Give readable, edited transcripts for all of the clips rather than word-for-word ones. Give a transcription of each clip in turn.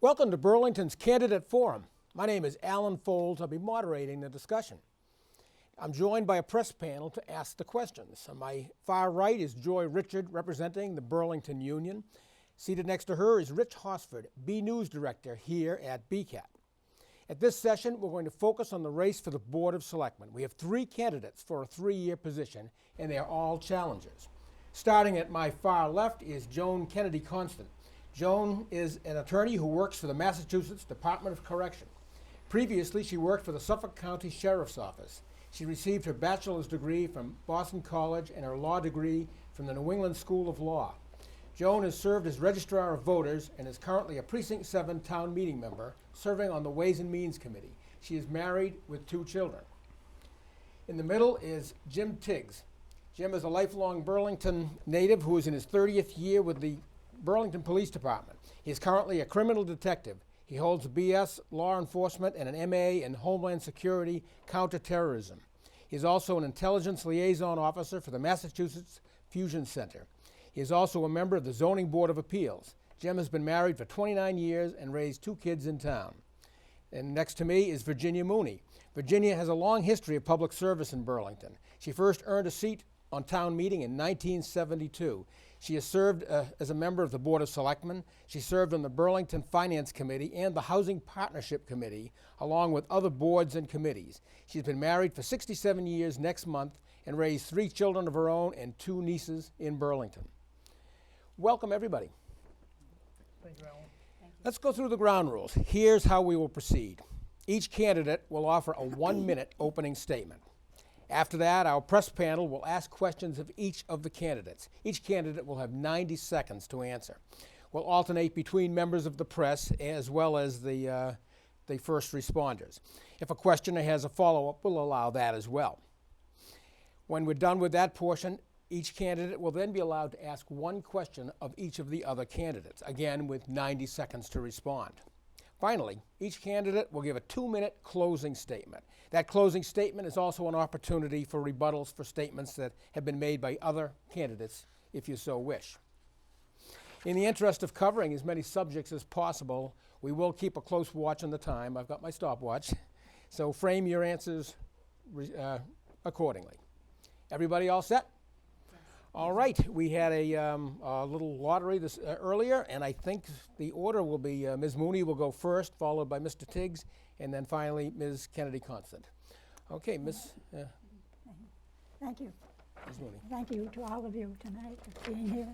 Welcome to Burlington's Candidate Forum. My name is Alan Foles. I'll be moderating the discussion. I'm joined by a press panel to ask the questions. On my far right is Joy Richard, representing the Burlington Union. Seated next to her is Rich Hosford, B News Director here at BCAT. At this session, we're going to focus on the race for the Board of Selectmen. We have 3 candidates for a 3-year position, and they are all challengers. Starting at my far left is Joan Kennedy Constant. Joan is an attorney who works for the Massachusetts Department of Correction. Previously, she worked for the Suffolk County Sheriff's Office. She received her bachelor's degree from Boston College and her law degree from the New England School of Law. Joan has served as Registrar of Voters and is currently a Precinct 7 town meeting member, serving on the Ways and Means Committee. She is married with 2 children. In the middle is Jim Tigges. Jim is a lifelong Burlington native who is in his 30th year with the Burlington Police Department. He is currently a criminal detective. He holds a BS Law Enforcement and an MA in Homeland Security Counterterrorism. He is also an Intelligence Liaison Officer for the Massachusetts Fusion Center. He is also a member of the Zoning Board of Appeals. Jim has been married for 29 years and raised 2 kids in town. And next to me is Virginia Mooney. Virginia has a long history of public service in Burlington. She first earned a seat on town meeting in 1972. She has served as a member of the Board of Selectmen. She served on the Burlington Finance Committee and the Housing Partnership Committee, along with other boards and committees. She's been married for 67 years next month and raised 3 children of her own and 2 nieces in Burlington. Welcome, everybody. Thank you, Alan. Let's go through the ground rules. Here's how we will proceed. Each candidate will offer a 1-minute opening statement. After that, our press panel will ask questions of each of the candidates. Each candidate will have 90 seconds to answer. We'll alternate between members of the press as well as the first responders. If a questioner has a follow-up, we'll allow that as well. When we're done with that portion, each candidate will then be allowed to ask 1 question of each of the other candidates, again with 90 seconds to respond. Finally, each candidate will give a 2-minute closing statement. That closing statement is also an opportunity for rebuttals for statements that have been made by other candidates, if you so wish. In the interest of covering as many subjects as possible, we will keep a close watch on the time. I've got my stopwatch, so frame your answers accordingly. Everybody all set? All right, we had a little lottery earlier, and I think the order will be Ms. Mooney will go first, followed by Mr. Tigges, and then finally Ms. Kennedy Constant. Okay, Ms. Thank you. Ms. Mooney. Thank you to all of you tonight for being here.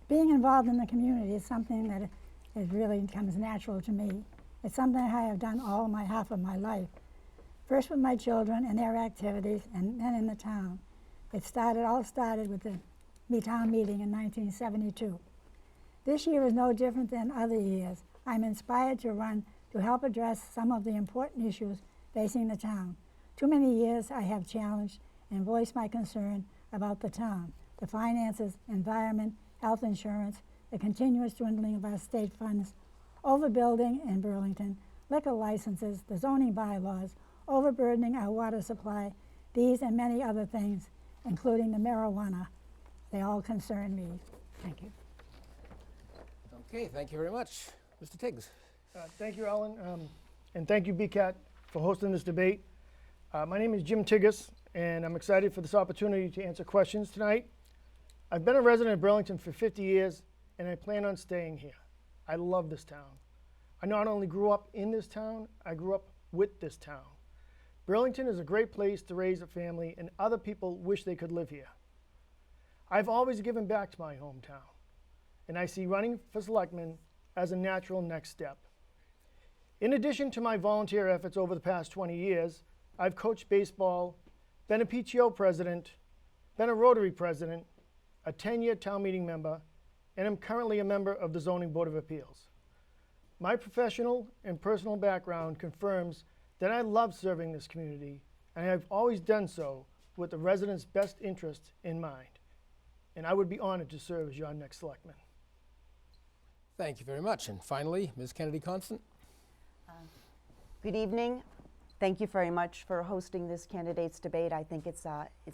Being involved in the community is something that it really comes natural to me. It's something I have done half of my life. First with my children and their activities, and then in the town. It all started with the town meeting in 1972. This year is no different than other years. I'm inspired to run to help address some of the important issues facing the town. Too many years I have challenged and voiced my concern about the town, the finances, environment, health insurance, the continuous dwindling of our state funds, overbuilding in Burlington, liquor licenses, the zoning bylaws, overburdening our water supply, these and many other things, including the marijuana. They all concern me. Thank you. Okay, thank you very much. Mr. Tigges. Thank you, Alan, and thank you, BCAT, for hosting this debate. My name is Jim Tigges, and I'm excited for this opportunity to answer questions tonight. I've been a resident of Burlington for 50 years, and I plan on staying here. I love this town. I not only grew up in this town, I grew up with this town. Burlington is a great place to raise a family, and other people wish they could live here. I've always given back to my hometown, and I see running for selectman as a natural next step. In addition to my volunteer efforts over the past 20 years, I've coached baseball, been a PTO president, been a Rotary president, a 10-year town meeting member, and am currently a member of the Zoning Board of Appeals. My professional and personal background confirms that I love serving this community, and I've always done so with the residents' best interests in mind. And I would be honored to serve as your next selectman. Thank you very much. And finally, Ms. Kennedy Constant. Good evening. Thank you very much for hosting this candidates debate. I think it's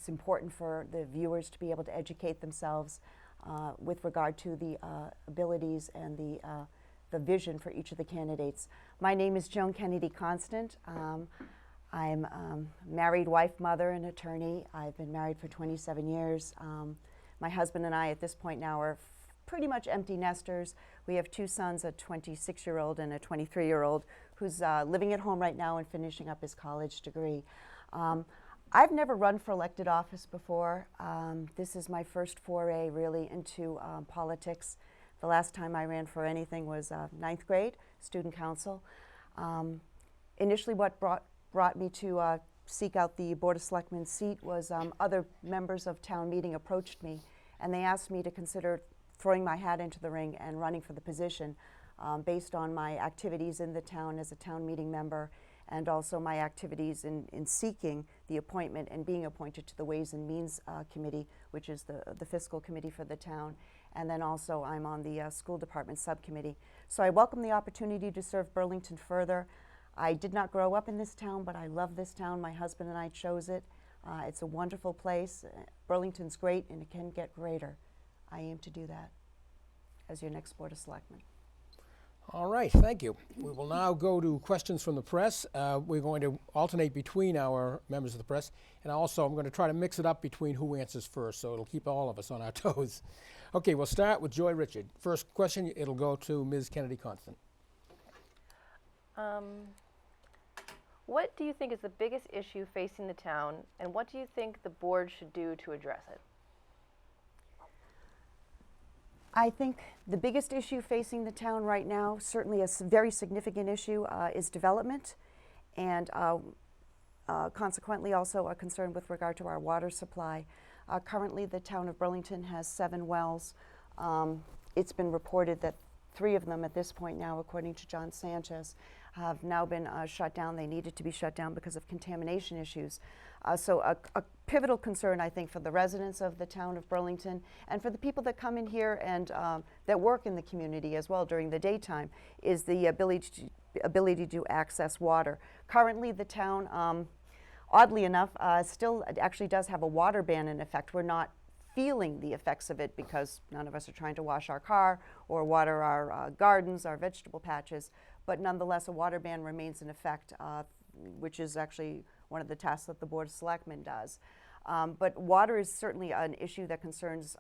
important for the viewers to be able to educate themselves with regard to the abilities and the the vision for each of the candidates. My name is Joan Kennedy Constant. I'm married wife, mother, and attorney. I've been married for 27 years. My husband and I at this point now are pretty much empty nesters. We have two sons, a 26-year-old and a 23-year-old, who's living at home right now and finishing up his college degree. I've never run for elected office before. This is my first foray really into politics. The last time I ran for anything was ninth grade, student council. Initially what brought me to seek out the Board of Selectmen seat was other members of town meeting approached me and they asked me to consider throwing my hat into the ring and running for the position based on my activities in the town as a town meeting member and also my activities in seeking the appointment and being appointed to the Ways and Means Committee, which is the fiscal committee for the town. And then also I'm on the school department subcommittee. So I welcome the opportunity to serve Burlington further. I did not grow up in this town, but I love this town. My husband and I chose it. It's a wonderful place. Burlington's great and it can get greater. I aim to do that as your next Board of Selectmen. All right, thank you. We will now go to questions from the press. We're going to alternate between our members of the press, and also I'm going to try to mix it up between who answers first, so it'll keep all of us on our toes. Okay, we'll start with Joy Richard. First question, it'll go to Ms. Kennedy Constant. What do you think is the biggest issue facing the town, and what do you think the board should do to address it? I think the biggest issue facing the town right now, certainly a very significant issue, is development, and consequently also a concern with regard to our water supply. Currently, the town of Burlington has 7 wells. It's been reported that 3 of them at this point now, according to John Sanchez, have now been shut down. They needed to be shut down because of contamination issues. So a pivotal concern, I think, for the residents of the town of Burlington and for the people that come in here and that work in the community as well during the daytime is the ability to access water. Currently, the town, oddly enough, still actually does have a water ban in effect. We're not feeling the effects of it because none of us are trying to wash our car or water our gardens, our vegetable patches, but nonetheless a water ban remains in effect, which is actually one of the tasks that the Board of Selectmen does. But water is certainly an issue that concerns,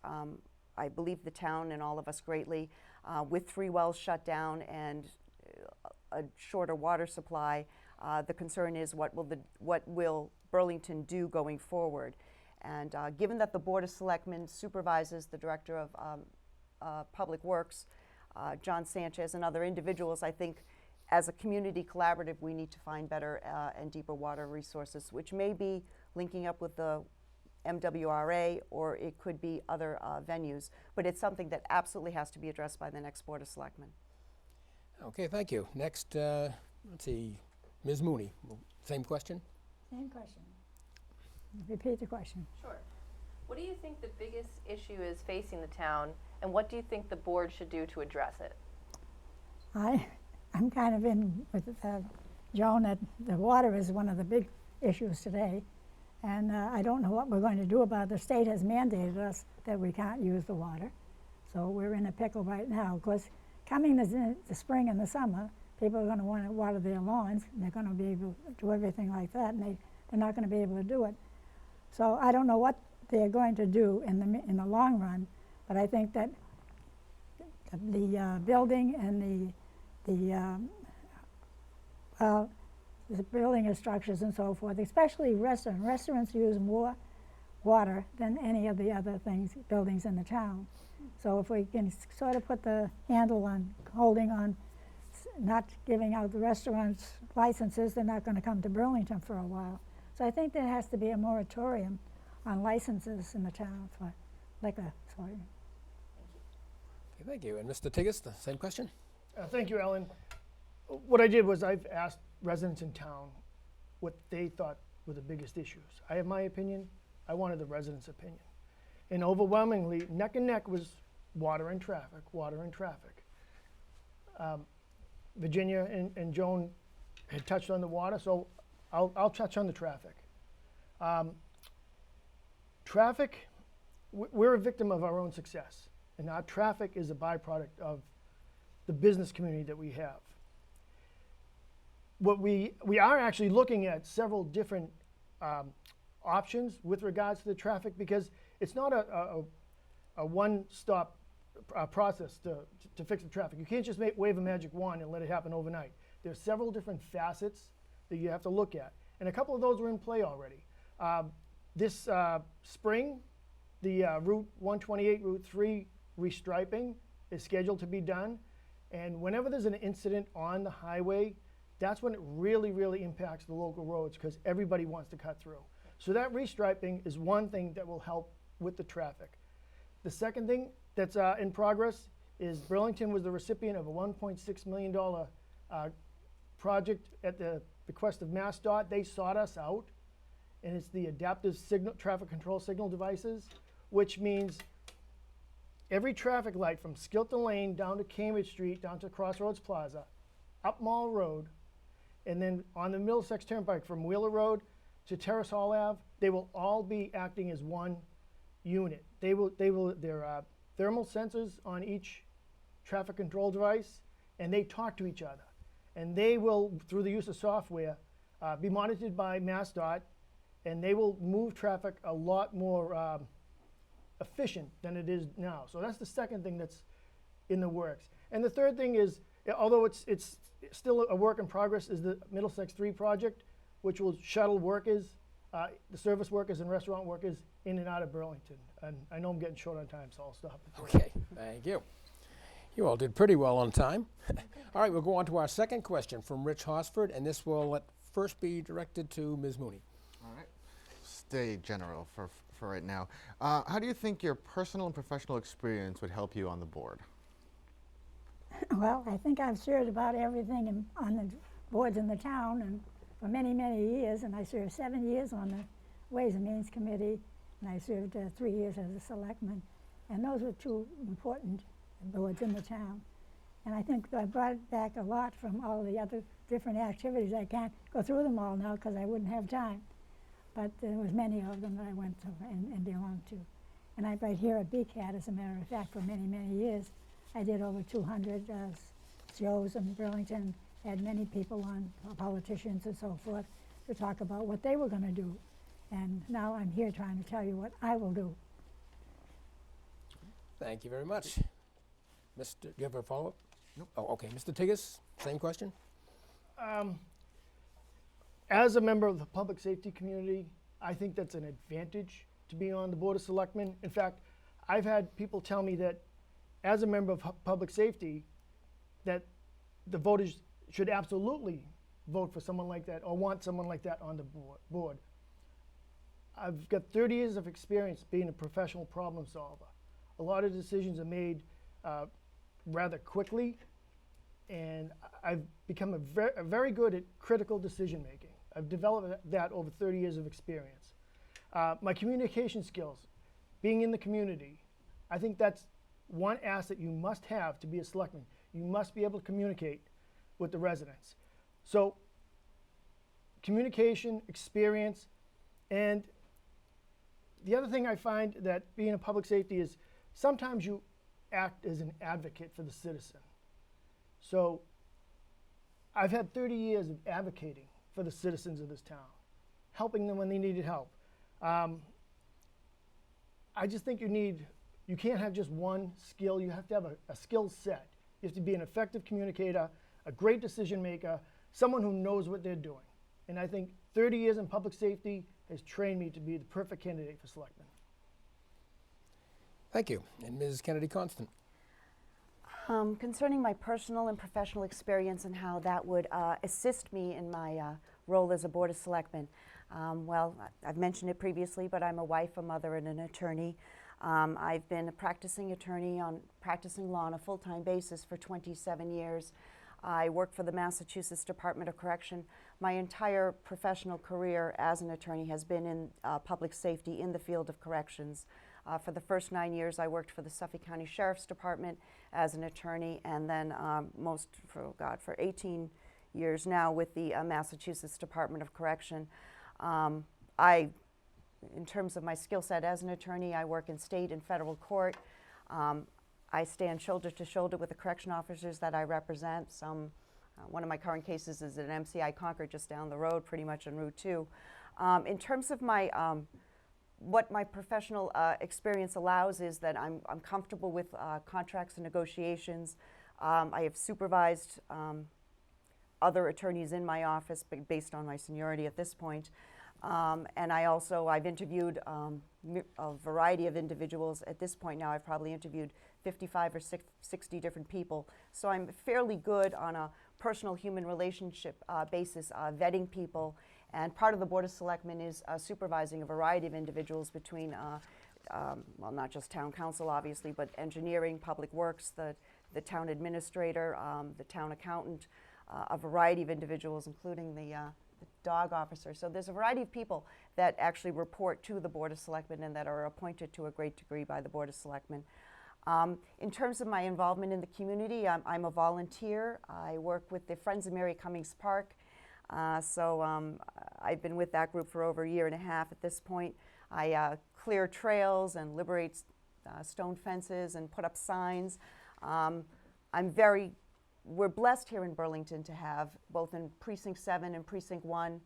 I believe, the town and all of us greatly. With 3 wells shut down and a shorter water supply, the concern is what will Burlington do going forward? And given that the Board of Selectmen supervises the Director of Public Works, John Sanchez, and other individuals, I think as a community collaborative, we need to find better and deeper water resources, which may be linking up with the MWRA, or it could be other venues. But it's something that absolutely has to be addressed by the next Board of Selectmen. Okay, thank you. Next, let's see, Ms. Mooney. Same question? Same question. Repeat the question. Sure. What do you think the biggest issue is facing the town, and what do you think the board should do to address it? I'm kind of in with Joan that the water is one of the big issues today, and I don't know what we're going to do about it. The state has mandated us that we can't use the water, so we're in a pickle right now. Of course, coming the spring and the summer, people are going to want to water their lawns, and they're going to be able to do everything like that, and they're not going to be able to do it. So I don't know what they're going to do in the long run, but I think that the building and the building and structures and so forth, especially restaurants. Restaurants use more water than any of the other buildings in the town. So if we can sort of put the handle on holding on, not giving out the restaurants licenses, they're not going to come to Burlington for a while. So I think there has to be a moratorium on licenses in the town for liquor. Sorry. Okay, thank you. And Mr. Tigges, the same question? Thank you, Ellen. What I did was I've asked residents in town what they thought were the biggest issues. I have my opinion. I wanted the residents' opinion. And overwhelmingly, neck and neck was water and traffic, water and traffic. Virginia and Joan had touched on the water, so I'll touch on the traffic. Traffic, we're a victim of our own success, and our traffic is a byproduct of the business community that we have. What we are actually looking at several different options with regards to the traffic, because it's not a one-stop process to fix the traffic. You can't just wave a magic wand and let it happen overnight. There's several different facets that you have to look at, and a couple of those are in play already. This spring, the Route 128, Route 3 restriping is scheduled to be done, and whenever there's an incident on the highway, that's when it really, really impacts the local roads, because everybody wants to cut through. So that restriping is one thing that will help with the traffic. The second thing that's in progress is Burlington was the recipient of a $1.6 million project at the bequest of MassDOT. They sought us out, and it's the adaptive traffic control signal devices, which means every traffic light from Skilton Lane down to Cambridge Street, down to Crossroads Plaza, up Mall Road, and then on the Middlesex Turnpike from Wheeler Road to Terrace Hall Ave, they will all be acting as one unit. There are thermal sensors on each traffic control device, and they talk to each other. And they will, through the use of software, be monitored by MassDOT, and they will move traffic a lot more efficient than it is now. So that's the second thing that's in the works. And the third thing is, although it's still a work in progress, is the Middlesex 3 project, which will shuttle workers, the service workers and restaurant workers in and out of Burlington. And I know I'm getting short on time, so I'll stop. Okay, thank you. You all did pretty well on time. All right, we'll go on to our second question from Rich Hosford, and this will first be directed to Ms. Mooney. All right. Stay general for right now. How do you think your personal and professional experience would help you on the board? Well, I think I've served about everything on the boards in the town, and for many, many years, and I served 7 years on the Ways and Means Committee, and I served 3 years as a selectman, and those were two important boards in the town. And I think I brought back a lot from all the other different activities. I can't go through them all now because I wouldn't have time, but there was many of them that I went to and belonged to. And I'm right here at BCAT, as a matter of fact, for many, many years. I did over 200 shows in Burlington, had many people on, politicians and so forth, to talk about what they were going to do. And now I'm here trying to tell you what I will do. Thank you very much. Do you have a follow-up? Nope. Oh, okay. Mr. Tigges, same question? As a member of the public safety community, I think that's an advantage to be on the Board of Selectmen. In fact, I've had people tell me that as a member of public safety, that the voters should absolutely vote for someone like that or want someone like that on the board. I've got 30 years of experience being a professional problem solver. A lot of decisions are made rather quickly, and I've become very good at critical decision making. I've developed that over 30 years of experience. My communication skills, being in the community, I think that's one asset you must have to be a selectman. You must be able to communicate with the residents. So communication, experience, and the other thing I find that being in public safety is sometimes you act as an advocate for the citizen. So I've had 30 years of advocating for the citizens of this town, helping them when they needed help. I just think you can't have just one skill. You have to have a skill set. You have to be an effective communicator, a great decision maker, someone who knows what they're doing. And I think 30 years in public safety has trained me to be the perfect candidate for selectman. Thank you. And Ms. Kennedy Constant. Concerning my personal and professional experience and how that would assist me in my role as a Board of Selectmen. Well, I've mentioned it previously, but I'm a wife, a mother, and an attorney. I've been a practicing attorney practicing law on a full-time basis for 27 years. I worked for the Massachusetts Department of Correction. My entire professional career as an attorney has been in public safety in the field of corrections. For the first 9 years, I worked for the Suffolk County Sheriff's Department as an attorney, and then for 18 years now with the Massachusetts Department of Correction. In terms of my skill set as an attorney, I work in state and federal court. I stand shoulder to shoulder with the correction officers that I represent. One of my current cases is at MCI Concord just down the road, pretty much on Route 2. In terms of my what my professional experience allows is that I'm comfortable with contracts and negotiations. I have supervised other attorneys in my office based on my seniority at this point. And I've interviewed a variety of individuals. At this point now, I've probably interviewed 55 or 60 different people. So I'm fairly good on a personal human relationship basis, vetting people. And part of the Board of Selectmen is supervising a variety of individuals between, well, not just town council, obviously, but engineering, public works, the town administrator, the town accountant, a variety of individuals, including the dog officer. So there's a variety of people that actually report to the Board of Selectmen and that are appointed to a great degree by the Board of Selectmen. In terms of my involvement in the community, I'm a volunteer. I work with the Friends of Mary Cummings Park. I've been with that group for over a year and a half at this point. I clear trails and liberate stone fences and put up signs. We're blessed here in Burlington to have, both in Precinct 7 and Precinct 1,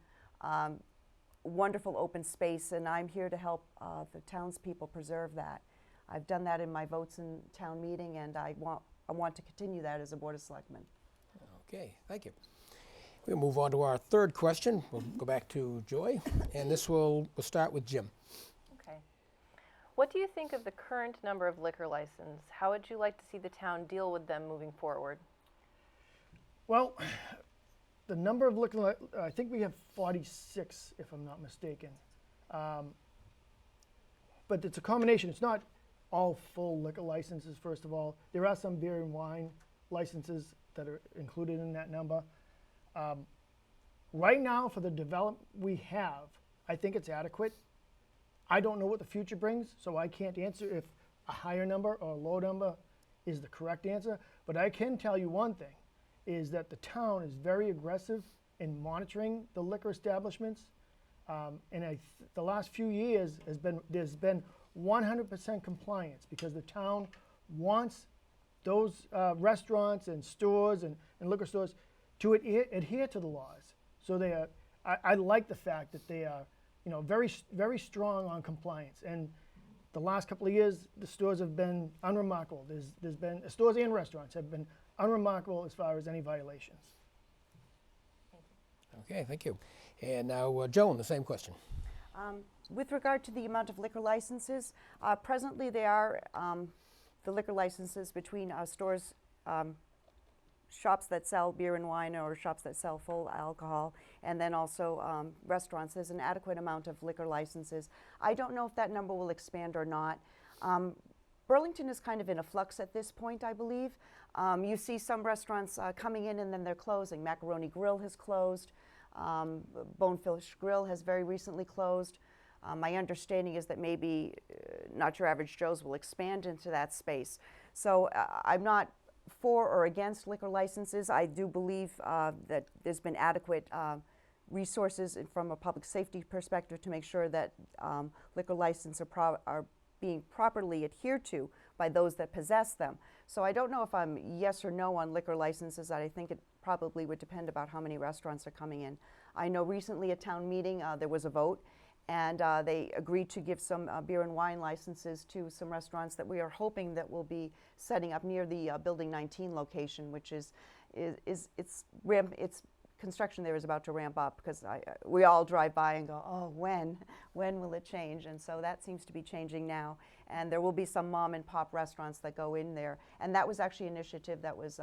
wonderful open space, and I'm here to help the townspeople preserve that. I've done that in my votes in town meeting, and I want to continue that as a Board of Selectmen. Okay, thank you. We'll move on to our third question. We'll go back to Joy, and we'll start with Jim. Okay. What do you think of the current number of liquor licenses? How would you like to see the town deal with them moving forward? Well, the number of liquor, I think we have 46, if I'm not mistaken. But it's a combination. It's not all full liquor licenses, first of all. There are some beer and wine licenses that are included in that number. Right now, for the development we have, I think it's adequate. I don't know what the future brings, so I can't answer if a higher number or a low number is the correct answer. But I can tell you one thing, is that the town is very aggressive in monitoring the liquor establishments. And the last few years there's been 100% compliance because the town wants those restaurants and stores and liquor stores to adhere to the laws. So I like the fact that they are, very, very strong on compliance. And the last couple of years, the stores have been unremarkable. There's been stores and restaurants have been unremarkable as far as any violations. Okay, thank you. And now, Joan, the same question. With regard to the amount of liquor licenses, presently they are the liquor licenses between stores, shops that sell beer and wine or shops that sell full alcohol, and then also restaurants. There's an adequate amount of liquor licenses. I don't know if that number will expand or not. Burlington is kind of in a flux at this point, I believe. You see some restaurants coming in and then they're closing. Macaroni Grill has closed. Bonefish Grill has very recently closed. My understanding is that maybe Not Your Average Joe's will expand into that space. So I'm not for or against liquor licenses. I do believe that there's been adequate resources from a public safety perspective to make sure that liquor licenses are being properly adhered to by those that possess them. So I don't know if I'm yes or no on liquor licenses. I think it probably would depend about how many restaurants are coming in. I know recently at town meeting there was a vote, and they agreed to give some beer and wine licenses to some restaurants that we are hoping that will be setting up near the Building 19 location, which is construction there is about to ramp up because we all drive by and go, oh, when will it change? And so that seems to be changing now. And there will be some mom and pop restaurants that go in there. And that was actually an initiative that was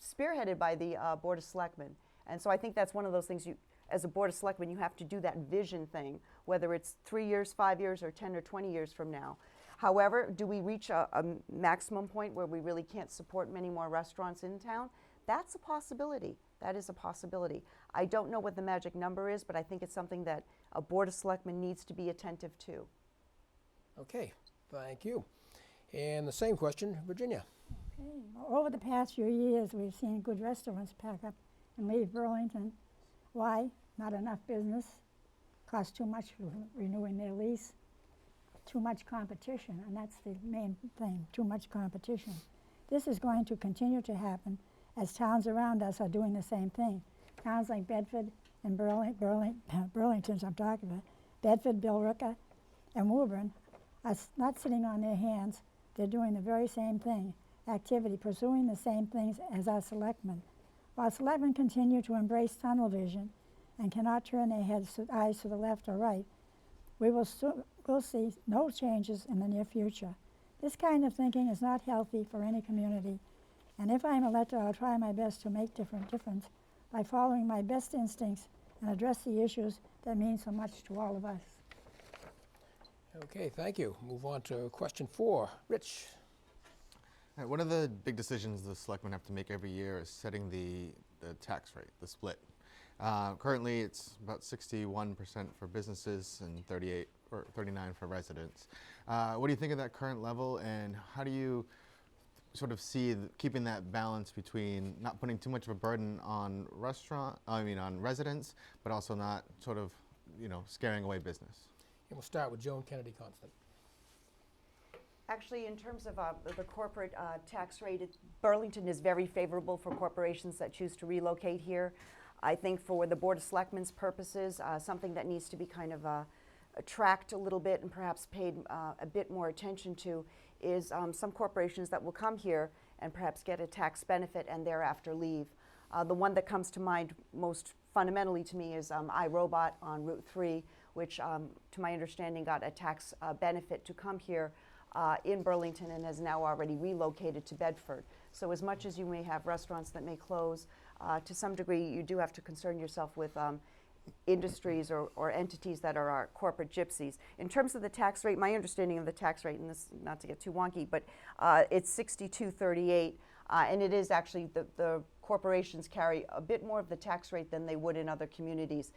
spearheaded by the Board of Selectmen. And so I think that's one of those things as a Board of Selectmen, you have to do that vision thing, whether it's 3 years, 5 years, or 10 or 20 years from now. However, do we reach a maximum point where we really can't support many more restaurants in town? That's a possibility. That is a possibility. I don't know what the magic number is, but I think it's something that a Board of Selectmen needs to be attentive to. Okay, thank you. And the same question, Virginia. Okay. Over the past few years, we've seen good restaurants pack up and leave Burlington. Why? Not enough business. Cost too much for renewing their lease. too much competition, and that's the main thing, too much competition. This is going to continue to happen as towns around us are doing the same thing. Towns like Bedford and Burlington, I'm talking about, Bedford, Billerica, and Woburn are not sitting on their hands. They're doing the very same thing, activity, pursuing the same things as our selectmen. While selectmen continue to embrace tunnel vision and cannot turn their eyes to the left or right, we'll see no changes in the near future. This kind of thinking is not healthy for any community, and if I'm elected, I'll try my best to make difference by following my best instincts and address the issues that mean so much to all of us. Okay, thank you. Move on to question 4. Rich. One of the big decisions the selectmen have to make every year is setting the tax rate, the split. Currently, it's about 61% for businesses and 38 or 39 for residents. What do you think of that current level, and how do you sort of see keeping that balance between not putting too much of a burden on on residents, but also not sort of, scaring away business? And we'll start with Joan Kennedy Constant. Actually, in terms of the corporate tax rate, Burlington is very favorable for corporations that choose to relocate here. I think for the Board of Selectmen's purposes, something that needs to be kind of tracked a little bit and perhaps paid a bit more attention to is some corporations that will come here and perhaps get a tax benefit and thereafter leave. The one that comes to mind most fundamentally to me is iRobot on Route 3, which to my understanding got a tax benefit to come here in Burlington and has now already relocated to Bedford. So as much as you may have restaurants that may close, to some degree you do have to concern yourself with industries or entities that are our corporate gypsies. In terms of the tax rate, my understanding of the tax rate, and this not to get too wonky, but it's 62.38, and it is actually the corporations carry a bit more of the tax rate than they would in other communities.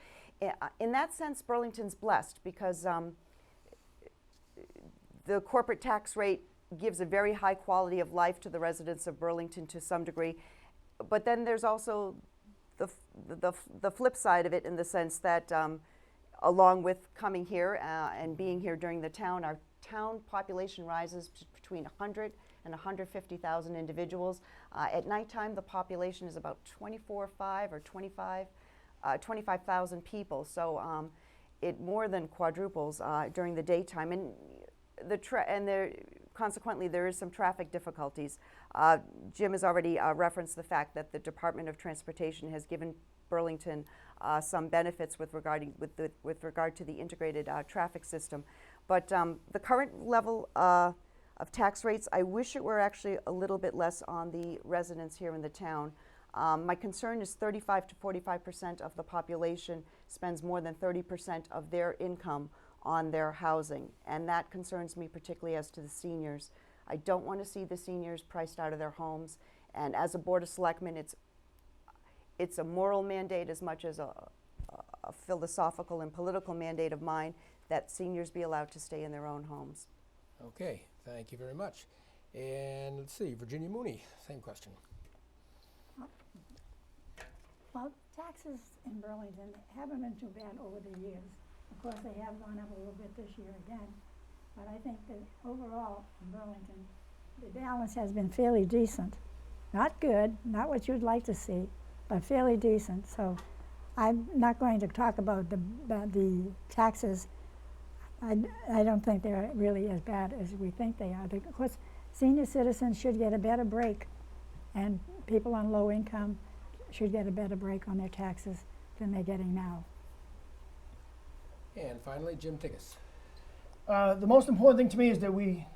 In that sense, Burlington's blessed because the corporate tax rate gives a very high quality of life to the residents of Burlington to some degree, but then there's also the flip side of it in the sense that along with coming here and being here during the town, our town population rises between 100 and 150,000 individuals. At nighttime, the population is about 25,000 people. So it more than quadruples during the daytime, and consequently there is some traffic difficulties. Jim has already referenced the fact that the Department of Transportation has given Burlington some benefits with regard to the integrated traffic system. But the current level of tax rates, I wish it were actually a little bit less on the residents here in the town. My concern is 35 to 45% of the population spends more than 30% of their income on their housing, and that concerns me particularly as to the seniors. I don't want to see the seniors priced out of their homes, and as a Board of Selectmen, it's a moral mandate as much as a philosophical and political mandate of mine that seniors be allowed to stay in their own homes. Okay, thank you very much. And let's see, Virginia Mooney, same question. Well, taxes in Burlington haven't been too bad over the years. Of course, they have gone up a little bit this year again, but I think that overall in Burlington, the balance has been fairly decent. Not good, not what you'd like to see, but fairly decent. So I'm not going to talk about the taxes. I don't think they're really as bad as we think they are. Of course, senior citizens should get a better break, and people on low income should get a better break on their taxes than they're getting now. And finally, Jim Tigges. The most important thing to me is that we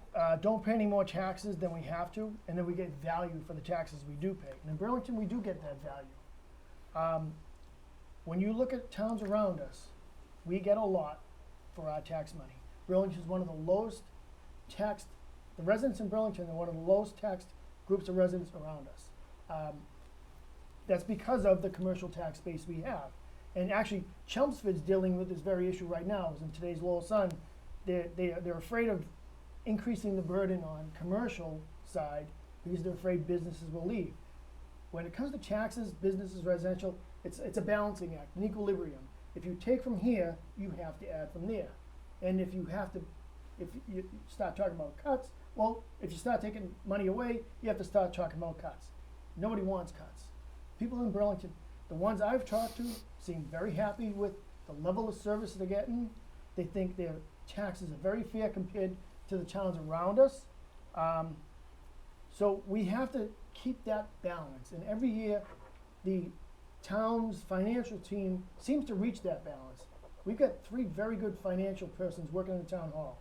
don't pay any more taxes than we have to, and that we get value for the taxes we do pay. And in Burlington, we do get that value. When you look at towns around us, we get a lot for our tax money. Burlington is one of the lowest taxed, the residents in Burlington are one of the lowest taxed groups of residents around us. That's because of the commercial tax base we have. And actually, Chelmsford's dealing with this very issue right now. As in today's Lowell Sun, they're afraid of increasing the burden on commercial side because they're afraid businesses will leave. When it comes to taxes, businesses, residential, it's a balancing act, an equilibrium. If you take from here, you have to add from there. And if you have to if you start talking about cuts, well, if you start taking money away, you have to start talking about cuts. Nobody wants cuts. People in Burlington, the ones I've talked to, seem very happy with the level of service they're getting. They think their taxes are very fair compared to the towns around us. So we have to keep that balance. And every year, the town's financial team seems to reach that balance. We've got 3 very good financial persons working in the town hall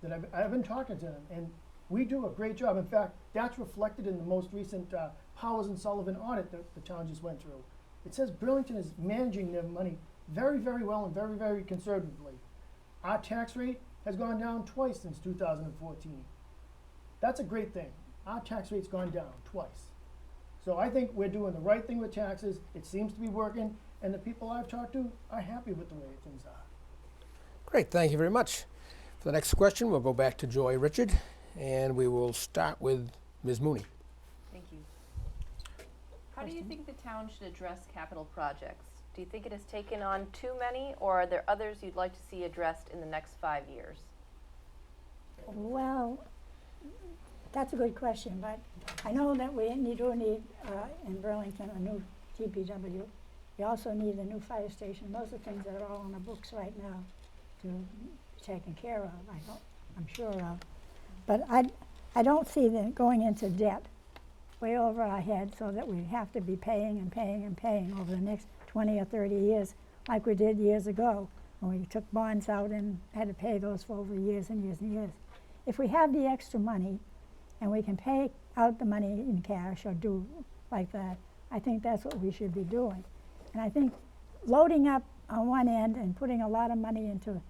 that I've been talking to them, and we do a great job. In fact, that's reflected in the most recent Powers and Sullivan audit that the town just went through. It says Burlington is managing their money very, very well and very, very conservatively. Our tax rate has gone down twice since 2014. That's a great thing. Our tax rate's gone down twice. So I think we're doing the right thing with taxes. It seems to be working, and the people I've talked to are happy with the way things are. Great, thank you very much. For the next question, we'll go back to Joy Richard, and we will start with Ms. Mooney. Thank you. How do you think the town should address capital projects? Do you think it has taken on too many, or are there others you'd like to see addressed in the next 5 years? Well, that's a good question, but I know that we do need in Burlington a new DPW. We also need a new fire station. Those are things that are all on the books right now to be taken care of, I'm sure of. But I don't see them going into debt way over our head so that we have to be paying and paying and paying over the next 20 or 30 years like we did years ago when we took bonds out and had to pay those for over years and years and years. If we have the extra money and we can pay out the money in cash or do like that, I think that's what we should be doing. And I think loading up on one end and putting a lot of money into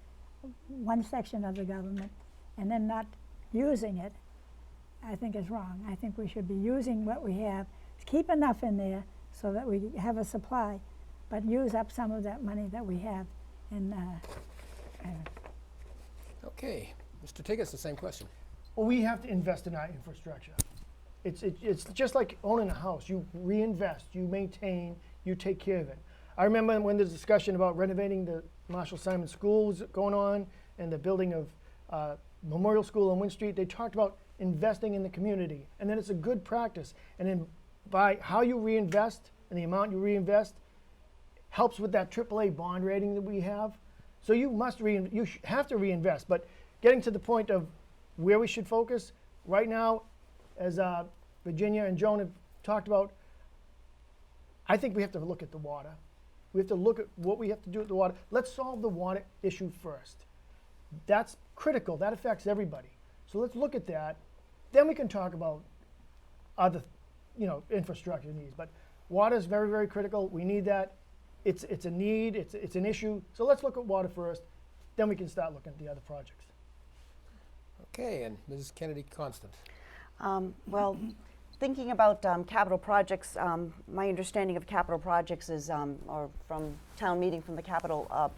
one section of the government and then not using it, I think is wrong. I think we should be using what we have, keep enough in there so that we have a supply, but use up some of that money that we have. And Okay, Mr. Tigges, the same question. Well, we have to invest in our infrastructure. It's just like owning a house. You reinvest, you maintain, you take care of it. I remember when there's discussion about renovating the Marshall Simon School was going on and the building of Memorial School on Wynn Street, they talked about investing in the community. And then it's a good practice. And then by how you reinvest and the amount you reinvest helps with that AAA bond rating that we have. So you must have to reinvest. But getting to the point of where we should focus, right now, as Virginia and Joan have talked about, I think we have to look at the water. We have to look at what we have to do with the water. Let's solve the water issue first. That's critical. That affects everybody. So let's look at that. Then we can talk about other, infrastructure needs. But water is very, very critical. We need that. It's a need. It's an issue. So let's look at water first. Then we can start looking at the other projects. Okay, and Mrs. Kennedy Constant. Well, thinking about capital projects, my understanding of capital projects is, or from town meeting from the capital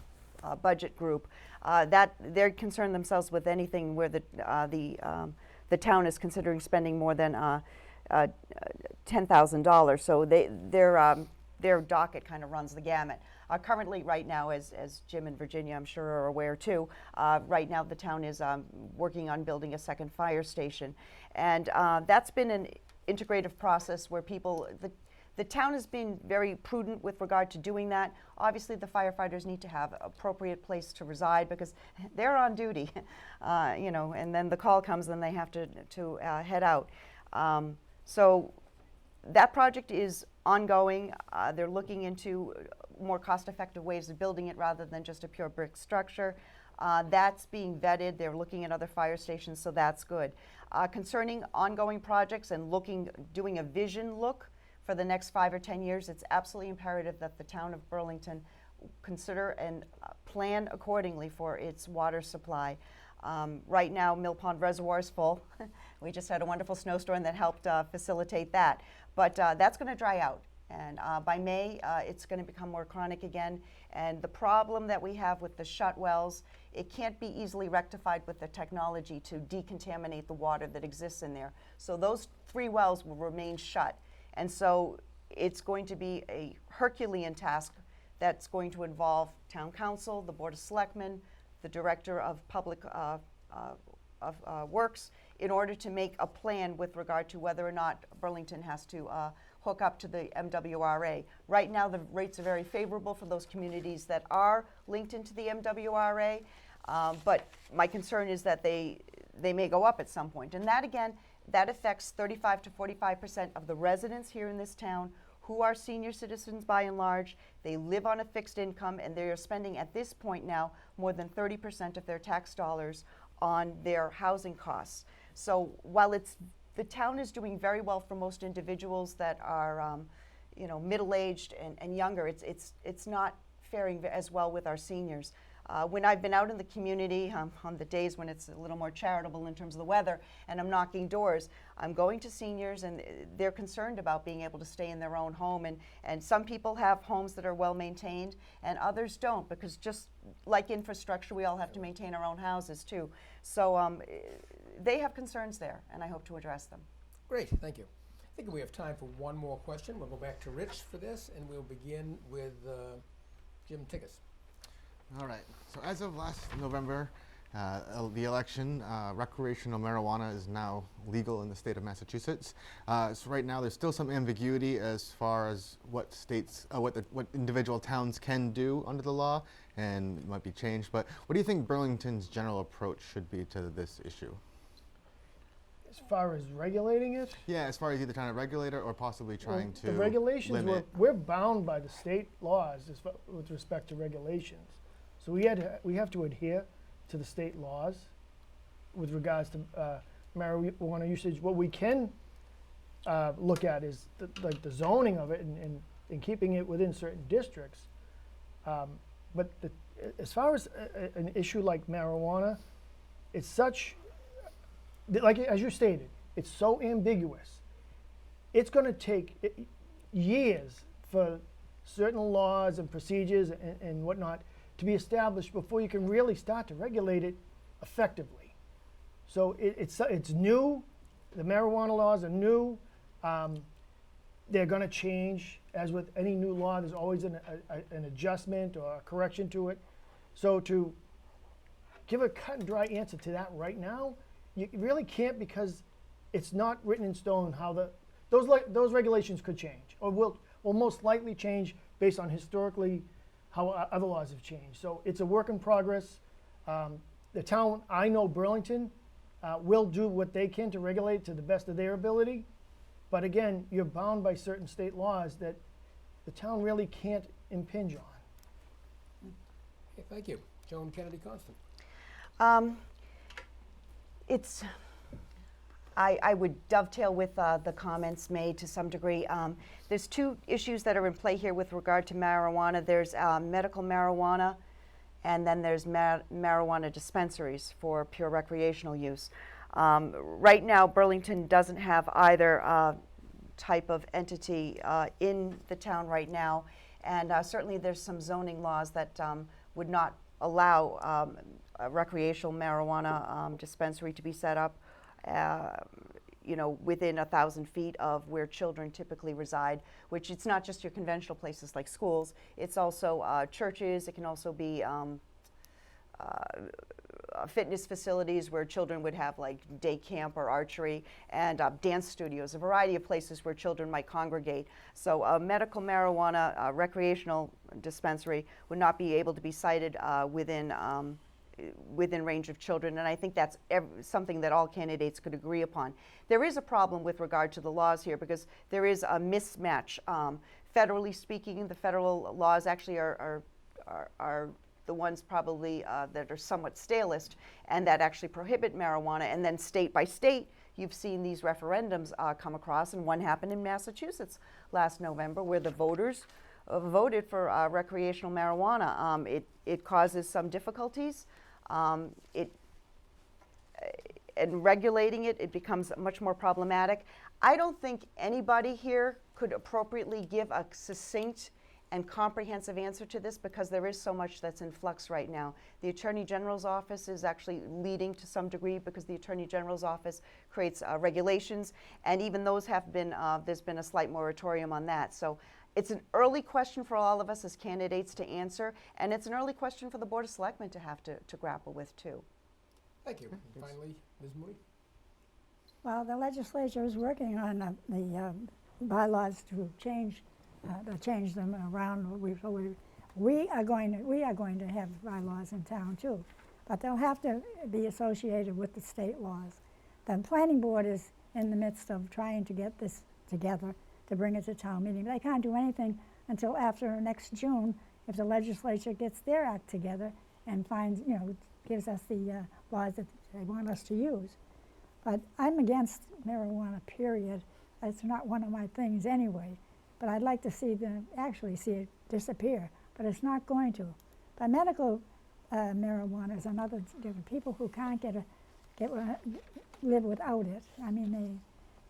budget group, that they're concerned themselves with anything where the town is considering spending more than $10,000. So their docket kind of runs the gamut. Currently, right now, as Jim and Virginia, I'm sure, are aware too, right now the town is working on building a second fire station. And that's been an integrative process where the town has been very prudent with regard to doing that. Obviously, the firefighters need to have an appropriate place to reside because they're on duty, and then the call comes and they have to head out. So that project is ongoing. They're looking into more cost-effective ways of building it rather than just a pure brick structure. That's being vetted. They're looking at other fire stations, so that's good. Concerning ongoing projects and doing a vision look for the next 5 or 10 years, it's absolutely imperative that the town of Burlington consider and plan accordingly for its water supply. Right now, Mill Pond Reservoir is full. We just had a wonderful snowstorm that helped facilitate that. But that's going to dry out. And by May, it's going to become more chronic again. And the problem that we have with the shut wells, it can't be easily rectified with the technology to decontaminate the water that exists in there. So those 3 wells will remain shut. And so it's going to be a Herculean task that's going to involve town council, the board of selectmen, the director of public works in order to make a plan with regard to whether or not Burlington has to hook up to the MWRA. Right now, the rates are very favorable for those communities that are linked into the MWRA, but my concern is that they may go up at some point. And that, again, that affects 35 to 45% of the residents here in this town who are senior citizens by and large. They live on a fixed income, and they are spending at this point now more than 30% of their tax dollars on their housing costs. So while the town is doing very well for most individuals that are middle-aged and younger, it's not faring as well with our seniors. When I've been out in the community on the days when it's a little more charitable in terms of the weather and I'm knocking doors, I'm going to seniors and they're concerned about being able to stay in their own home. And some people have homes that are well maintained and others don't, because just like infrastructure, we all have to maintain our own houses too. So they have concerns there, and I hope to address them. Great, thank you. I think we have time for one more question. We'll go back to Rich for this, and we'll begin with Jim Tigges. All right. So as of last November, the election, recreational marijuana is now legal in the state of Massachusetts. So right now, there's still some ambiguity as far as what states, what individual towns can do under the law, and it might be changed. But what do you think Burlington's general approach should be to this issue? As far as regulating it, Yeah, as far as either trying to regulate it or possibly trying to the regulations, limit. we're bound by the state laws with respect to regulations. So we have to adhere to the state laws with regards to marijuana usage. What we can look at is like the zoning of it and keeping it within certain districts. But as far as an issue like marijuana, it's such, like as you stated, it's so ambiguous. It's going to take years for certain laws and procedures and whatnot to be established before you can really start to regulate it effectively. So it's new. The marijuana laws are new. They're going to change. As with any new law, there's always an adjustment or a correction to it. So to give a cut and dry answer to that right now, you really can't, because it's not written in stone how those regulations could change, or will most likely change based on historically how other laws have changed. So it's a work in progress. The town, I know Burlington, will do what they can to regulate to the best of their ability. But again, you're bound by certain state laws that the town really can't impinge on. Okay, thank you. Joan Kennedy Constant. I would dovetail with the comments made to some degree. There's two issues that are in play here with regard to marijuana. There's medical marijuana, and then there's marijuana dispensaries for pure recreational use. Right now, Burlington doesn't have either type of entity in the town right now, and certainly there's some zoning laws that would not allow a recreational marijuana dispensary to be set up within 1,000 feet of where children typically reside, which it's not just your conventional places like schools, it's also churches, it can also be fitness facilities where children would have like day camp or archery, and dance studios, a variety of places where children might congregate. So a medical marijuana recreational dispensary would not be able to be sited within range of children, and I think that's something that all candidates could agree upon. There is a problem with regard to the laws here, because there is a mismatch. Federally speaking, the federal laws actually are the ones probably that are somewhat stalest and that actually prohibit marijuana, and then state by state you've seen these referendums come across, and one happened in Massachusetts last November where the voters voted for recreational marijuana. It causes some difficulties. And regulating it becomes much more problematic. I don't think anybody here could appropriately give a succinct and comprehensive answer to this, because there is so much that's in flux right now. The Attorney General's office is actually leading to some degree, because the Attorney General's office creates regulations, and even those have been, there's been a slight moratorium on that. So it's an early question for all of us as candidates to answer, and it's an early question for the Board of Selectmen to have to grapple with too. Thank you. Finally, Ms. Mooney. Well, the legislature is working on the bylaws to change them around. We are going to have bylaws in town too, but they'll have to be associated with the state laws. The planning board is in the midst of trying to get this together to bring it to town meeting. They can't do anything until after next June if the legislature gets their act together and finds, gives us the laws that they want us to use. But I'm against marijuana, period. It's not one of my things anyway. But I'd like to see it disappear, but it's not going to. But medical marijuana is another different. People who can't live without it. I mean,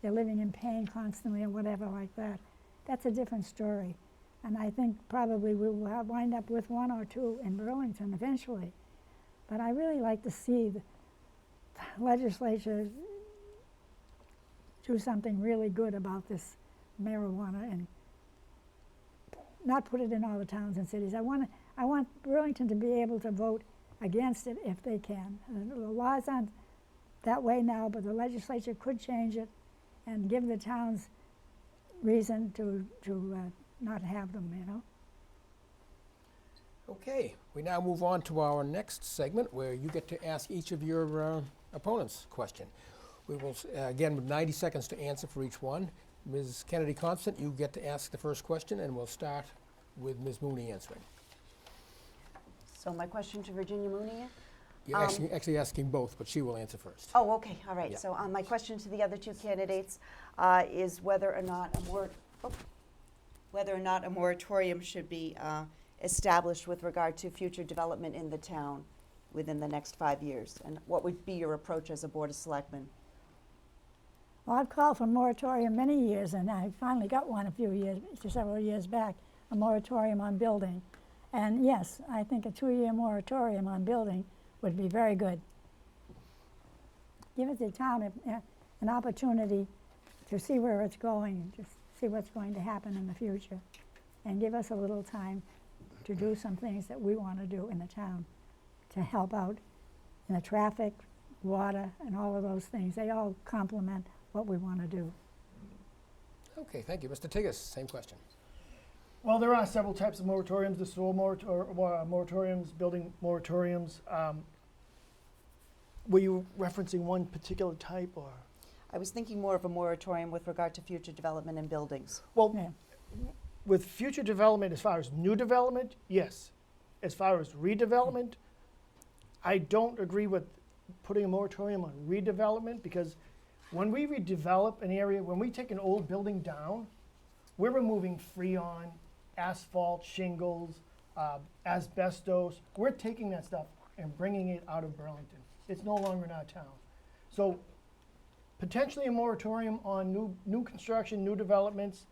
they're living in pain constantly or whatever like that. That's a different story. And I think probably we'll wind up with one or two in Burlington eventually. But I really like to see the legislature do something really good about this marijuana and not put it in all the towns and cities. I want Burlington to be able to vote against it if they can. The laws aren't that way now, but the legislature could change it and give the towns reason to not have them, Okay, we now move on to our next segment where you get to ask each of your opponents a question. We will, again, with 90 seconds to answer for each one. Ms. Kennedy Constant, you get to ask the first question, and we'll start with Ms. Mooney answering. So my question to Virginia Mooney? You're actually asking both, but she will answer first. Oh, okay, all right. Yeah. So my question to the other two candidates is whether or not a moratorium should be established with regard to future development in the town within the next 5 years, and what would be your approach as a Board of Selectmen? Well, I've called for moratorium many years, and I finally got one several years back, a moratorium on building. And yes, I think a 2-year moratorium on building would be very good. Give it the town an opportunity to see where it's going, to see what's going to happen in the future, and give us a little time to do some things that we want to do in the town to help out in the traffic, water, and all of those things. They all complement what we want to do. Okay, thank you. Mr. Tigges, same question. Well, there are several types of moratoriums, the soil moratoriums, building moratoriums. Were you referencing one particular type, or? I was thinking more of a moratorium with regard to future development in buildings. Well, Yeah. with future development, as far as new development, yes. As far as redevelopment, I don't agree with putting a moratorium on redevelopment, because when we redevelop an area, when we take an old building down, we're removing freon, asphalt, shingles, asbestos. We're taking that stuff and bringing it out of Burlington. It's no longer in our town. So potentially a moratorium on new construction, new developments.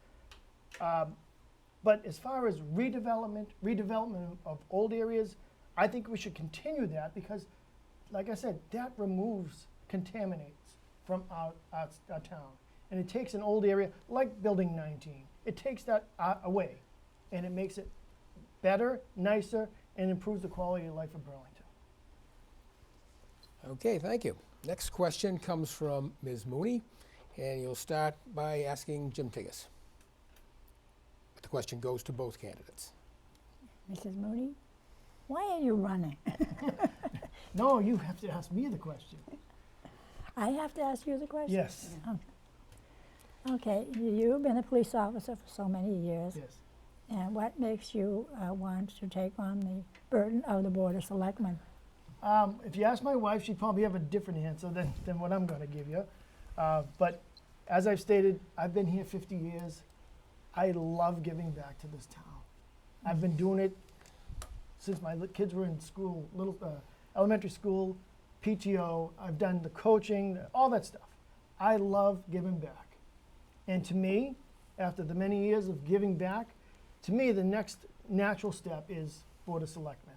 But as far as redevelopment of old areas, I think we should continue that, because, like I said, that contaminates from our town. And it takes an old area, like Building 19, it takes that away, and it makes it better, nicer, and improves the quality of life of Burlington. Okay, thank you. Next question comes from Ms. Mooney, and you'll start by asking Jim Tigges. The question goes to both candidates. Mrs. Mooney, why are you running? No, you have to ask me the question. I have to ask you the question? Yes. Okay, you've been a police officer for so many years. Yes. And what makes you want to take on the burden of the Board of Selectmen? If you ask my wife, she'd probably have a different answer than what I'm going to give you. But as I've stated, I've been here 50 years. I love giving back to this town. I've been doing it since my kids were in school, elementary school, PTO. I've done the coaching, all that stuff. I love giving back. And to me, after the many years of giving back, to me, the next natural step is Board of Selectmen.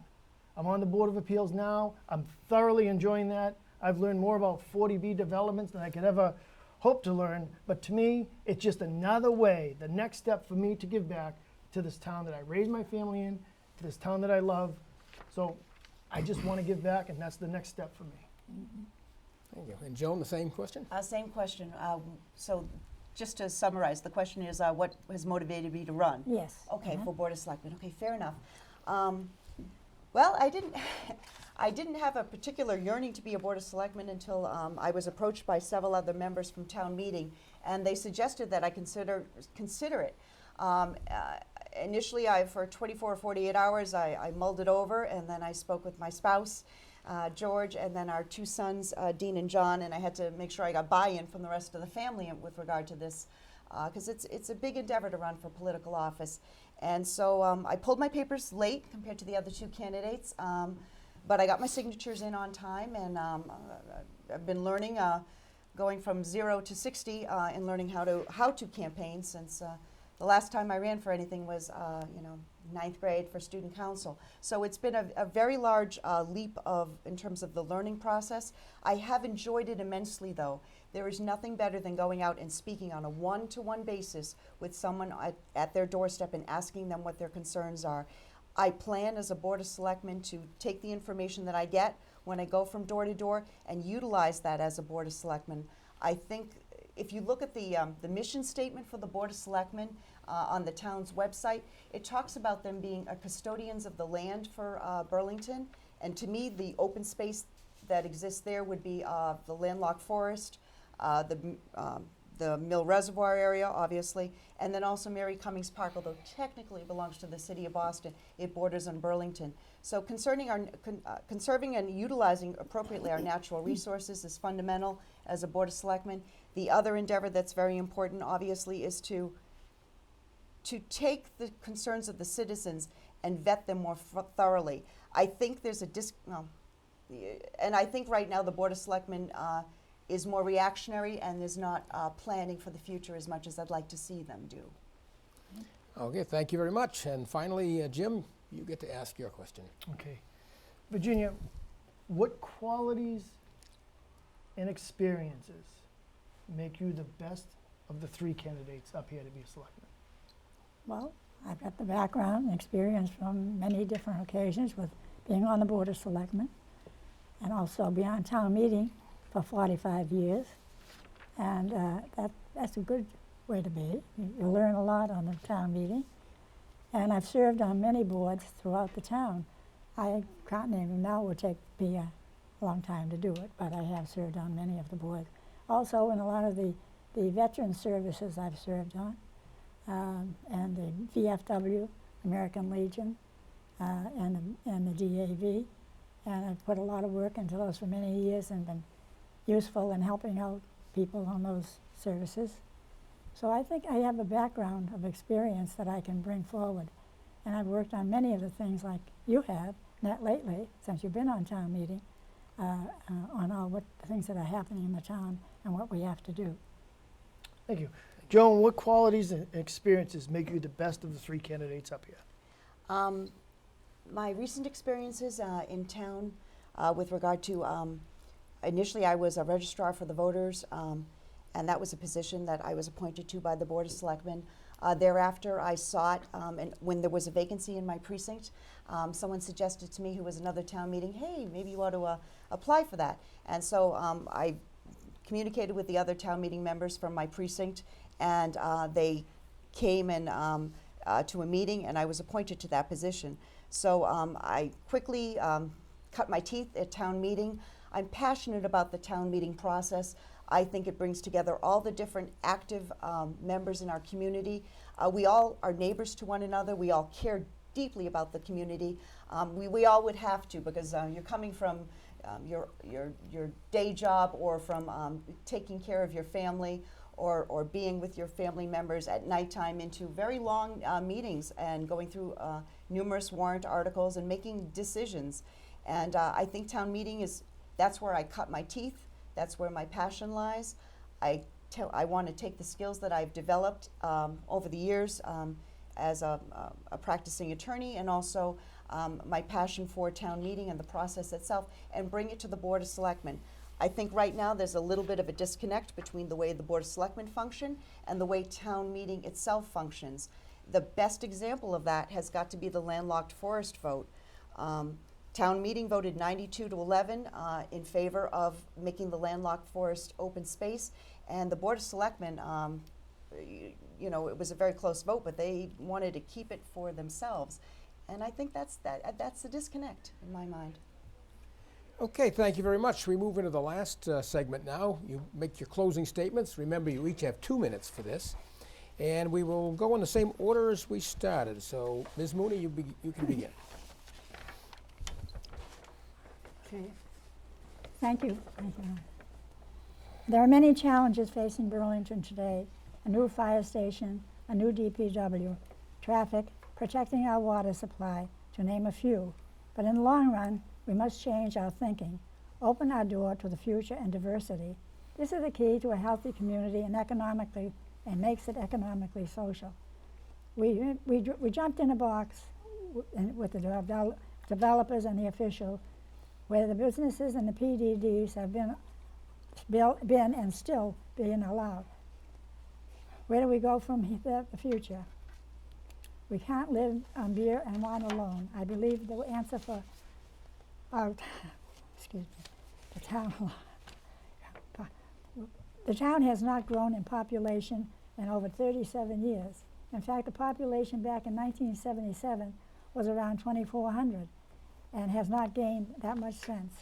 I'm on the Board of Appeals now. I'm thoroughly enjoying that. I've learned more about 40B developments than I could ever hope to learn. But to me, it's just another way, the next step for me to give back to this town that I raised my family in, to this town that I love. So I just want to give back, and that's the next step for me. Thank you. And Joan, the same question? Same question. So just to summarize, the question is what has motivated me to run? Yes. Okay, for Board of Selectmen. Okay, fair enough. Well, I didn't, I didn't have a particular yearning to be a Board of Selectmen until I was approached by several other members from town meeting, and they suggested that I consider it. Initially, for 24 or 48 hours, I mulled it over, and then I spoke with my spouse, George, and then our two sons, Dean and John, and I had to make sure I got buy-in from the rest of the family with regard to this, because it's a big endeavor to run for political office. And so I pulled my papers late compared to the other two candidates, but I got my signatures in on time, and I've been learning, going from 0 to 60, and learning how to campaign since the last time I ran for anything was, 9th grade for student council. So it's been a very large leap in terms of the learning process. I have enjoyed it immensely, though. There is nothing better than going out and speaking on a one-to-one basis with someone at their doorstep and asking them what their concerns are. I plan as a Board of Selectmen to take the information that I get when I go from door to door and utilize that as a Board of Selectmen. I think if you look at the mission statement for the Board of Selectmen on the town's website, it talks about them being custodians of the land for Burlington. And to me, the open space that exists there would be the landlocked forest, the Mill Reservoir area, obviously, and then also Mary Cummings Park, although technically it belongs to the city of Boston, it borders on Burlington. So conserving and utilizing appropriately our natural resources is fundamental as a Board of Selectmen. The other endeavor that's very important, obviously, is to take the concerns of the citizens and vet them more thoroughly. I think there's and I think right now the Board of Selectmen is more reactionary and is not planning for the future as much as I'd like to see them do. Okay, thank you very much. And finally, Jim, you get to ask your question. Okay. Virginia, what qualities and experiences make you the best of the three candidates up here to be a selectman? Well, I've got the background and experience from many different occasions with being on the Board of Selectmen and also beyond town meeting for 45 years. And that's a good way to be. You learn a lot on the town meeting. And I've served on many boards throughout the town. I can't name them now, it would take me a long time to do it, but I have served on many of the boards. Also, in a lot of the veteran services I've served on, and the VFW, American Legion, and the DAV. And I've put a lot of work into those for many years and been useful in helping out people on those services. So I think I have a background of experience that I can bring forward. And I've worked on many of the things like you have, not lately, since you've been on town meeting, on all what the things that are happening in the town and what we have to do. Thank you. Joan, what qualities and experiences make you the best of the three candidates up here? My recent experiences in town with regard to, initially I was a registrar for the voters, and that was a position that I was appointed to by the Board of Selectmen. Thereafter, I sought, and when there was a vacancy in my precinct, someone suggested to me, who was another town meeting, hey, maybe you ought to apply for that. And so I communicated with the other town meeting members from my precinct, and they came and to a meeting, and I was appointed to that position. So I quickly cut my teeth at town meeting. I'm passionate about the town meeting process. I think it brings together all the different active members in our community. We all are neighbors to one another. We all care deeply about the community. We all would have to, because you're coming from your day job, or from taking care of your family, or being with your family members at nighttime into very long meetings and going through numerous warrant articles and making decisions. And I think town meeting that's where I cut my teeth. That's where my passion lies. I want to take the skills that I've developed over the years as a practicing attorney, and also my passion for town meeting and the process itself, and bring it to the Board of Selectmen. I think right now there's a little bit of a disconnect between the way the Board of Selectmen function and the way town meeting itself functions. The best example of that has got to be the landlocked forest vote. Town meeting voted 92 to 11 in favor of making the landlocked forest open space, and the Board of Selectmen, you know, it was a very close vote, but they wanted to keep it for themselves. And I think that's the disconnect in my mind. Okay, thank you very much. We move into the last segment now. You make your closing statements. Remember, you each have 2 minutes for this. And we will go in the same order as we started. So, Ms. Mooney, you can begin. Okay. Thank you. Thank you. There are many challenges facing Burlington today. A new fire station, a new DPW, traffic, protecting our water supply, to name a few. But in the long run, we must change our thinking, open our door to the future and diversity. This is the key to a healthy community and makes it economically social. We jumped in a box with the developers and the officials, where the businesses and the PDDs have been and still being allowed. Where do we go from the future? We can't live on beer and wine alone. I believe the answer for our, the town. The town has not grown in population in over 37 years. In fact, the population back in 1977 was around 2,400 and has not gained that much since.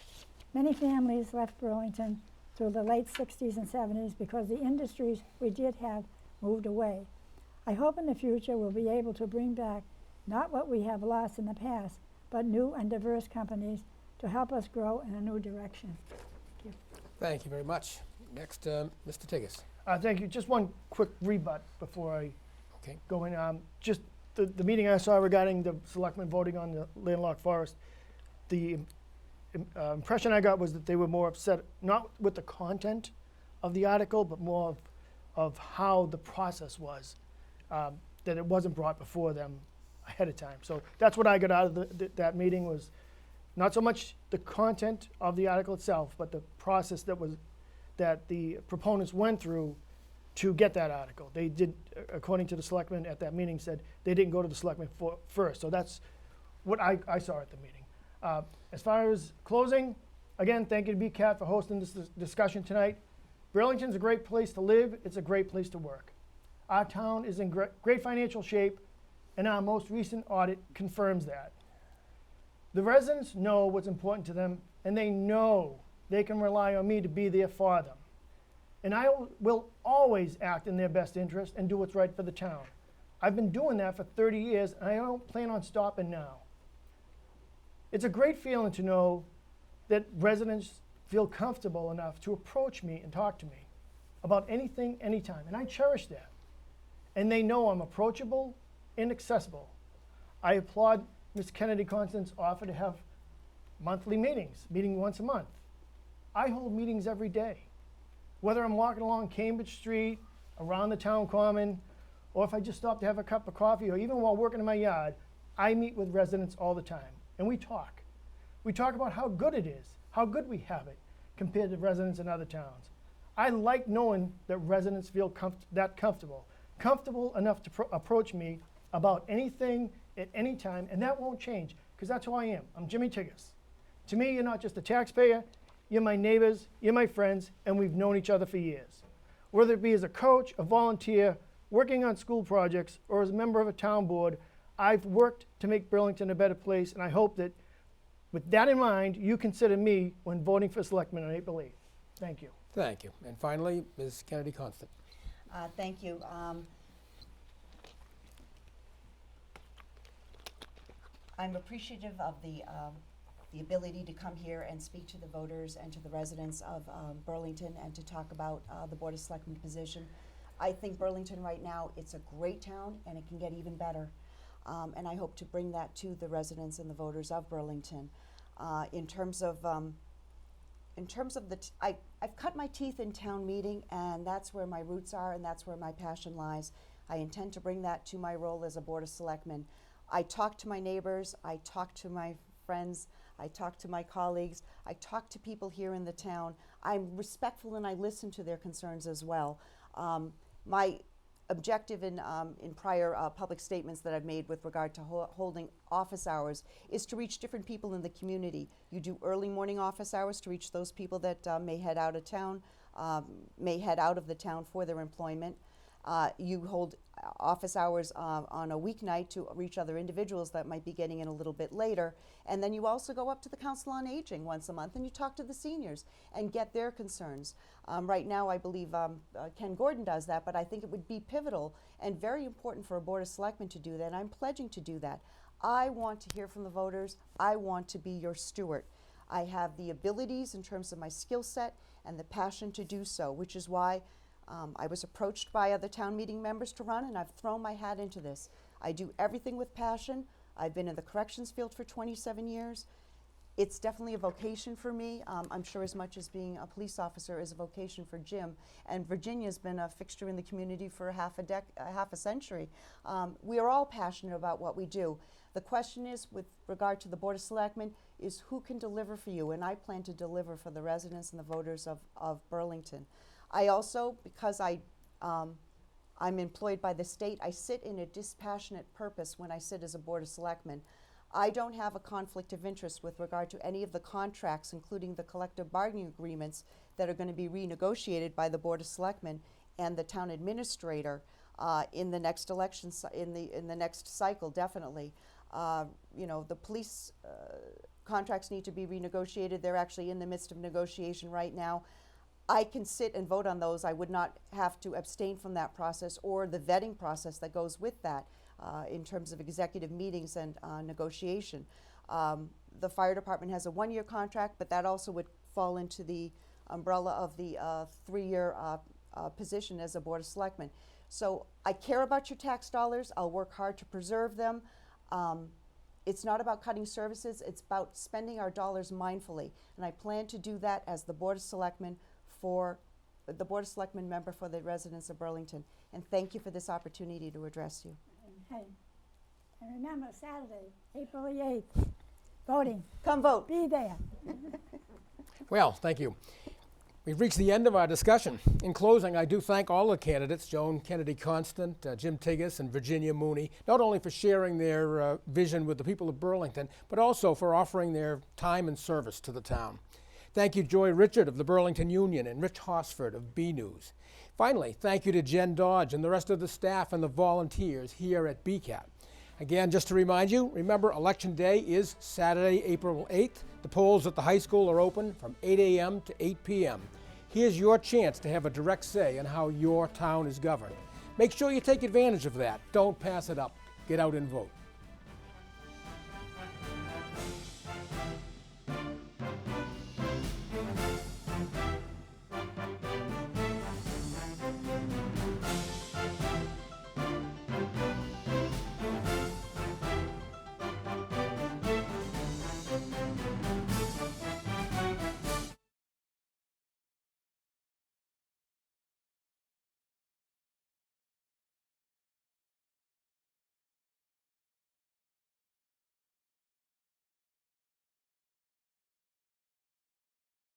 Many families left Burlington through the late 60s and 70s because the industries we did have moved away. I hope in the future we'll be able to bring back not what we have lost in the past, but new and diverse companies to help us grow in a new direction. Thank you. Thank you very much. Next, Mr. Tigges. Thank you. Just one quick rebut before I Okay. go in. Just the meeting I saw regarding the selectmen voting on the landlocked forest, the impression I got was that they were more upset, not with the content of the article, but more of how the process was, that it wasn't brought before them ahead of time. So that's what I got out of that meeting, was not so much the content of the article itself, but the process that the proponents went through to get that article. They did, according to the selectmen at that meeting, said they didn't go to the selectmen first. So that's what I saw at the meeting. As far as closing, again, thank you to BCAT for hosting this discussion tonight. Burlington's a great place to live. It's a great place to work. Our town is in great financial shape, and our most recent audit confirms that. The residents know what's important to them, and they know they can rely on me to be there for them. And I will always act in their best interest and do what's right for the town. I've been doing that for 30 years, and I don't plan on stopping now. It's a great feeling to know that residents feel comfortable enough to approach me and talk to me about anything, anytime, and I cherish that. And they know I'm approachable and accessible. I applaud Ms. Kennedy Constance's offer to have monthly meetings, meeting once a month. I hold meetings every day. Whether I'm walking along Cambridge Street, around the town common, or if I just stop to have a cup of coffee, or even while working in my yard, I meet with residents all the time, and we talk. We talk about how good it is, how good we have it, compared to residents in other towns. I like knowing that residents feel that comfortable enough to approach me about anything at any time, and that won't change, because that's who I am. I'm Jimmy Tigges. To me, you're not just a taxpayer, you're my neighbors, you're my friends, and we've known each other for years. Whether it be as a coach, a volunteer, working on school projects, or as a member of a town board, I've worked to make Burlington a better place, and I hope that with that in mind, you consider me when voting for selectmen on April 8th. Thank you. Thank you. And finally, Ms. Kennedy Constant. Thank you. I'm appreciative of the ability to come here and speak to the voters and to the residents of Burlington and to talk about the Board of Selectmen position. I think Burlington right now, it's a great town and it can get even better. And I hope to bring that to the residents and the voters of Burlington. In terms of I've cut my teeth in town meeting, and that's where my roots are and that's where my passion lies. I intend to bring that to my role as a Board of Selectmen. I talk to my neighbors, I talk to my friends, I talk to my colleagues, I talk to people here in the town. I'm respectful and I listen to their concerns as well. objective in prior public statements that I've made with regard to holding office hours is to reach different people in the community. You do early morning office hours to reach those people that may head out of town, may head out of the town for their employment. You hold office hours on a weeknight to reach other individuals that might be getting in a little bit later. And then you also go up to the Council on Aging once a month and you talk to the seniors and get their concerns. Right now, I believe Ken Gordon does that, but I think it would be pivotal and very important for a Board of Selectmen to do that. And I'm pledging to do that. I want to hear from the voters. I want to be your steward. I have the abilities in terms of my skill set and the passion to do so, which is why I was approached by other town meeting members to run, and I've thrown my hat into this. I do everything with passion. I've been in the corrections field for 27 years. It's definitely a vocation for me. I'm sure as much as being a police officer is a vocation for Jim. And Virginia's been a fixture in the community for half a century. We are all passionate about what we do. The question is, with regard to the Board of Selectmen, is who can deliver for you? And I plan to deliver for the residents and the voters of Burlington. I also, because I'm employed by the state, I sit in a dispassionate purpose when I sit as a Board of Selectmen. I don't have a conflict of interest with regard to any of the contracts, including the collective bargaining agreements that are going to be renegotiated by the Board of Selectmen and the town administrator in the next election, in the next cycle, definitely. You know, the police contracts need to be renegotiated. They're actually in the midst of negotiation right now. I can sit and vote on those. I would not have to abstain from that process or the vetting process that goes with that in terms of executive meetings and negotiation. The fire department has a 1-year contract, but that also would fall into the umbrella of the 3-year position as a Board of Selectmen. So I care about your tax dollars. I'll work hard to preserve them. It's not about cutting services. It's about spending our dollars mindfully. And I plan to do that as the Board of Selectmen for the Board of Selectmen member for the residents of Burlington. And thank you for this opportunity to address you. Hey, and remember, Saturday, April the 8th, voting. Come vote. Be there. Well, thank you. We've reached the end of our discussion. In closing, I do thank all the candidates, Joan Kennedy-Constant, Jim Tigges, and Virginia Mooney, not only for sharing their vision with the people of Burlington, but also for offering their time and service to the town. Thank you, Joy Richard of the Burlington Union and Rich Hosford of B News. Finally, thank you to Jen Dodge and the rest of the staff and the volunteers here at BCAT. Again, just to remind you, remember Election Day is Saturday, April 8th. The polls at the high school are open from 8 a.m. to 8 p.m. Here's your chance to have a direct say in how your town is governed. Make sure you take advantage of that. Don't pass it up. Get out and vote.